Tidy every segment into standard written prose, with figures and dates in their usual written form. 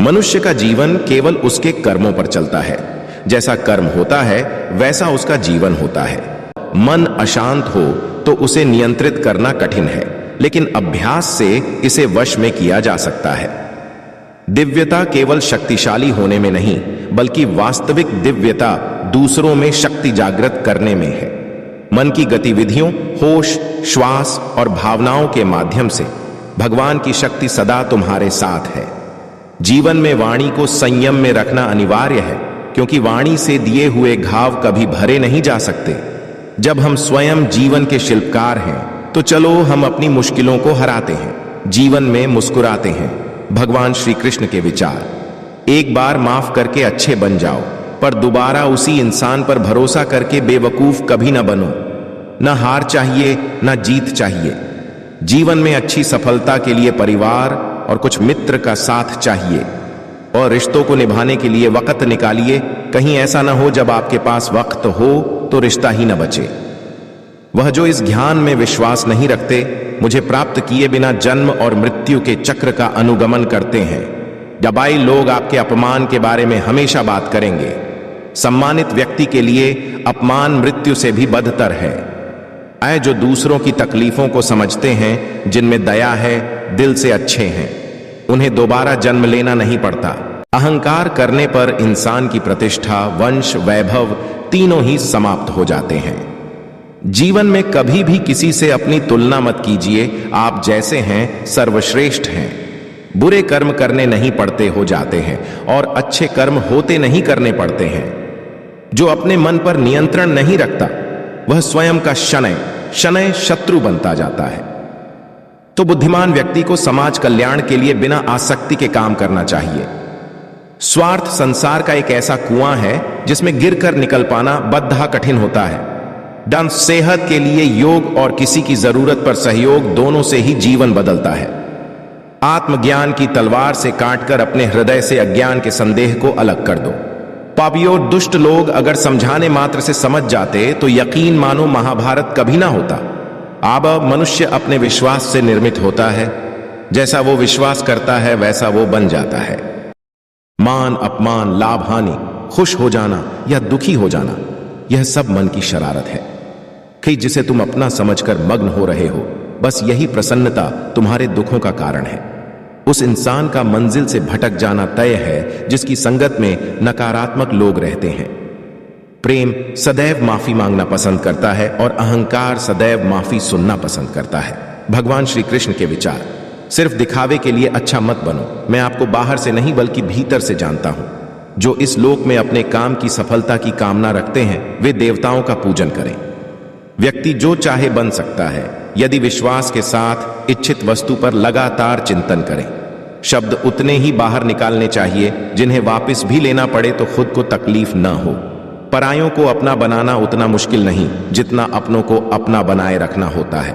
मनुष्य का जीवन केवल उसके कर्मों पर चलता है। जैसा कर्म होता है वैसा उसका जीवन होता है। मन अशांत हो तो उसे नियंत्रित करना कठिन है, लेकिन अभ्यास से इसे वश में किया जा सकता है। दिव्यता केवल शक्तिशाली होने में नहीं, बल्कि वास्तविक दिव्यता दूसरों में शक्ति जागृत करने में है। मन की गतिविधियों, होश, श्वास और भावनाओं के माध्यम से भगवान की शक्ति सदा तुम्हारे साथ है। जीवन में वाणी को संयम में रखना अनिवार्य है, क्योंकि वाणी से दिए हुए घाव कभी भरे नहीं जा सकते। जब हम स्वयं जीवन के शिल्पकार हैं, तो चलो हम अपनी मुश्किलों को हराते हैं, जीवन में मुस्कुराते हैं। भगवान श्री कृष्ण के विचार, एक बार माफ करके अच्छे बन जाओ, पर दोबारा उसी इंसान पर भरोसा करके बेवकूफ कभी ना बनो। न हार चाहिए, न जीत चाहिए। जीवन में अच्छी सफलता के लिए परिवार और कुछ मित्र का साथ चाहिए, और रिश्तों को निभाने के लिए वक्त निकालिए। कहीं ऐसा ना हो जब आपके पास वक्त हो तो रिश्ता ही न बचे। वह जो इस ज्ञान में विश्वास नहीं रखते, मुझे प्राप्त किए बिना जन्म और मृत्यु के चक्र का अनुगमन करते हैं। दबाई लोग आपके अपमान के बारे में हमेशा बात करेंगे। सम्मानित व्यक्ति के लिए अपमान मृत्यु से भी बदतर है। आए जो दूसरों की तकलीफों को समझते हैं, जिनमें दया है, दिल से अच्छे हैं, उन्हें दोबारा जन्म लेना नहीं पड़ता। अहंकार करने पर इंसान की प्रतिष्ठा, वंश, वैभव तीनों ही समाप्त हो जाते हैं। जीवन में कभी भी किसी से अपनी तुलना मत कीजिए। आप जैसे हैं सर्वश्रेष्ठ हैं। बुरे कर्म करने नहीं पड़ते, हो जाते हैं, और अच्छे कर्म होते नहीं करने पड़ते हैं। जो अपने मन पर नियंत्रण नहीं रखता, वह स्वयं का शनय शनय शत्रु बनता जाता है। तो बुद्धिमान व्यक्ति को समाज कल्याण के लिए बिना आसक्ति के काम करना चाहिए। स्वार्थ संसार का एक ऐसा कुआं है जिसमें गिरकर निकल पाना बद्धा कठिन होता है। डन सेहत के लिए योग और किसी की जरूरत पर सहयोग, दोनों से ही जीवन बदलता है। आत्मज्ञान की तलवार से काटकर अपने हृदय से अज्ञान के संदेह को अलग कर दो। पापियों, दुष्ट लोग अगर समझाने मात्र से समझ जाते तो यकीन मानो महाभारत कभी ना होता। अब मनुष्य अपने विश्वास से निर्मित होता है। जैसा वो विश्वास करता है वैसा वो बन जाता है। मान अपमान, लाभ हानि, खुश हो जाना या दुखी हो जाना, यह सब मन की शरारत है कि जिसे तुम अपना समझकर मग्न हो रहे हो। बस यही प्रसन्नता तुम्हारे दुखों का कारण है। उस इंसान का मंजिल से भटक जाना तय है जिसकी संगत में नकारात्मक लोग रहते हैं। प्रेम सदैव माफी मांगना पसंद करता है और अहंकार सदैव माफी सुनना पसंद करता है। भगवान श्री कृष्ण के विचार, सिर्फ दिखावे के लिए अच्छा मत बनो। मैं आपको बाहर से नहीं बल्कि भीतर से जानता हूं। जो इस लोक में अपने काम की सफलता की कामना रखते हैं, वे देवताओं का पूजन करें। व्यक्ति जो चाहे बन सकता है यदि विश्वास के साथ इच्छित वस्तु पर लगातार चिंतन करें। शब्द उतने ही बाहर निकालने चाहिए जिन्हें वापस भी लेना पड़े तो खुद को तकलीफ न हो। परायों को अपना बनाना उतना मुश्किल नहीं जितना अपनों को अपना बनाए रखना होता है।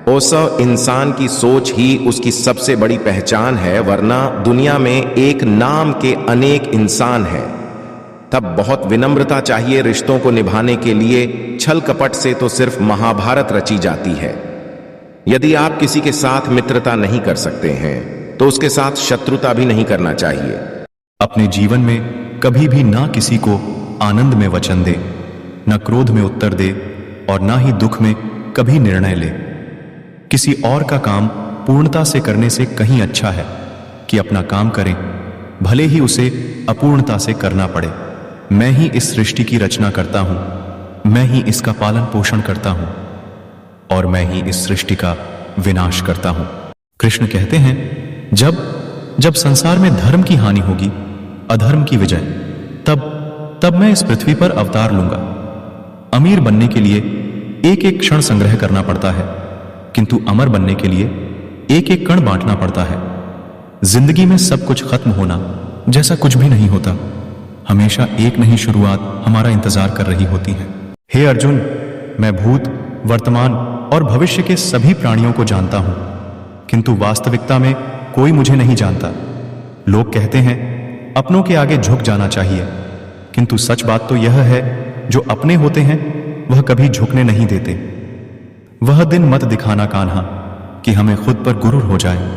ओसा इंसान की सोच ही उसकी सबसे बड़ी पहचान है, वरना दुनिया में एक नाम के अनेक इंसान हैं। तब बहुत विनम्रता चाहिए रिश्तों को निभाने के लिए। छल कपट से तो सिर्फ महाभारत रची जाती है। यदि आप किसी के साथ मित्रता नहीं कर सकते हैं तो उसके साथ शत्रुता भी नहीं करना चाहिए। अपने जीवन में कभी भी ना किसी को आनंद में वचन दे, न क्रोध में उत्तर दे, और ना ही दुख में कभी निर्णय ले। किसी और का काम पूर्णता से करने से कहीं अच्छा है कि अपना काम करें, भले ही उसे अपूर्णता से करना पड़े। मैं ही इस सृष्टि की रचना करता हूं, मैं ही इसका पालन पोषण करता हूं, और मैं ही इस सृष्टि का विनाश करता हूं। कृष्ण कहते हैं, जब संसार में धर्म की हानि होगी, अधर्म की विजय, तब मैं इस पृथ्वी पर अवतार लूंगा। अमीर बनने के लिए एक एक क्षण संग्रह करना पड़ता है, किंतु अमर बनने के लिए एक एक कण बांटना पड़ता है। जिंदगी में सब कुछ खत्म होना जैसा कुछ भी नहीं होता। हमेशा एक नई शुरुआत हमारा इंतजार कर रही होती है। हे अर्जुन, मैं भूत, वर्तमान और भविष्य के सभी प्राणियों को जानता हूं, किंतु वास्तविकता में कोई मुझे नहीं जानता। लोग कहते हैं अपनों के आगे झुक जाना चाहिए, किंतु सच बात तो यह है, जो अपने होते हैं वह कभी झुकने नहीं देते। वह दिन मत दिखाना कान्हा कि हमें खुद पर गुरूर हो जाए।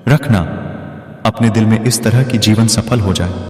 रखना अपने दिल में इस तरह की जीवन सफल हो जाए।